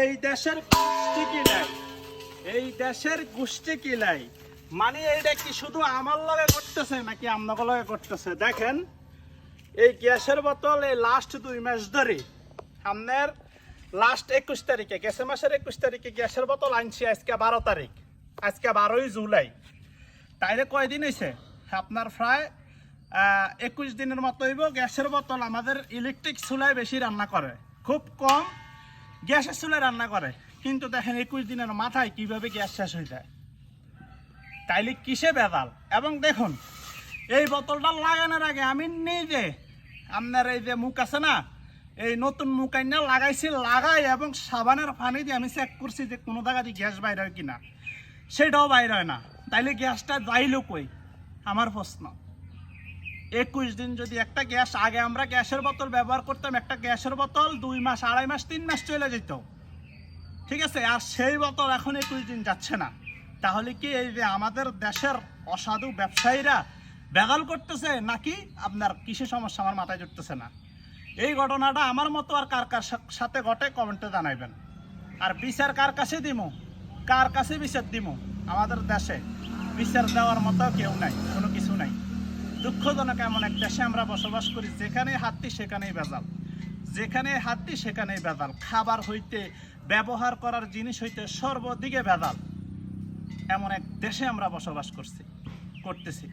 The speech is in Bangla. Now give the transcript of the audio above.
এই দেশের গোষ্ঠী কিলাই, এই দেশের গোষ্ঠী কিলাই মানে এইটা কি শুধু আমার লগে করতেছে নাকি আপনার লগে করতেছে? দেখেন এই গ্যাসের বোতল এই লাস্ট 2 মাস ধরে আপনার লাস্ট 21 তারিখে গেছে মাসের 21 তারিখে গ্যাসের বোতল আনছি, আজকে 12 তারিখ, আজকে 12ই জুলাই, তাইলে কয়দিন হয়েছে? আপনার প্রায় 21 দিনের মতো হইব। গ্যাসের বোতল আমাদের ইলেকট্রিক চুলায় বেশি রান্না করে, খুব কম গ্যাসের চুলায় রান্না করে, কিন্তু দেখেন 21 দিনের মাথায় কিভাবে গ্যাস শেষ হয়ে যায়। তাইলে কিসে বেদাল? এবং দেখুন এই বোতলটা লাগানোর আগে আমি নিজে আপনার এই যে মুখ আছে না, এই নতুন মুখ আইনা লাগাইছি, লাগাই এবং সাবানের পানি দিয়ে আমি চেক করছি যে কোনো জায়গা দিয়ে গ্যাস বাইর হয় কিনা, সেটাও বাইর হয় না। তাইলে গ্যাসটা যাইলো কই? আমার প্রশ্ন। 21 দিন যদি একটা গ্যাস, আগে আমরা গ্যাসের বোতল ব্যবহার করতাম, একটা গ্যাসের বোতল 2 মাস, 2.5 মাস, 3 মাস চলে যেত, ঠিক আছে? আর সেই বোতল এখন 21 দিন যাচ্ছে না। তাহলে কি এই যে আমাদের দেশের অসাধু ব্যবসায়ীরা বেগাল করতেছে নাকি আপনার কিসে সমস্যা আমার মাথায় জুটতেছে না? এই ঘটনাটা আমার মতো আর কার কার সাথে ঘটে কমেন্টে জানাইবেন। আর বিচার কার কাছে দিমু, কার কাছে বিচার দিমু? আমাদের দেশে বিচার দেওয়ার মতো কেউ নাই, কোনো কিছু নাই। দুঃখজনক এমন এক দেশে আমরা বসবাস করি যেখানে হাতটি সেখানেই ভেজাল, যেখানে হাতটি সেখানেই ভেজাল, খাবার হইতে ব্যবহার করার জিনিস হইতে সর্বদিকে ভেজাল। এমন এক দেশে আমরা বসবাস করতেছি।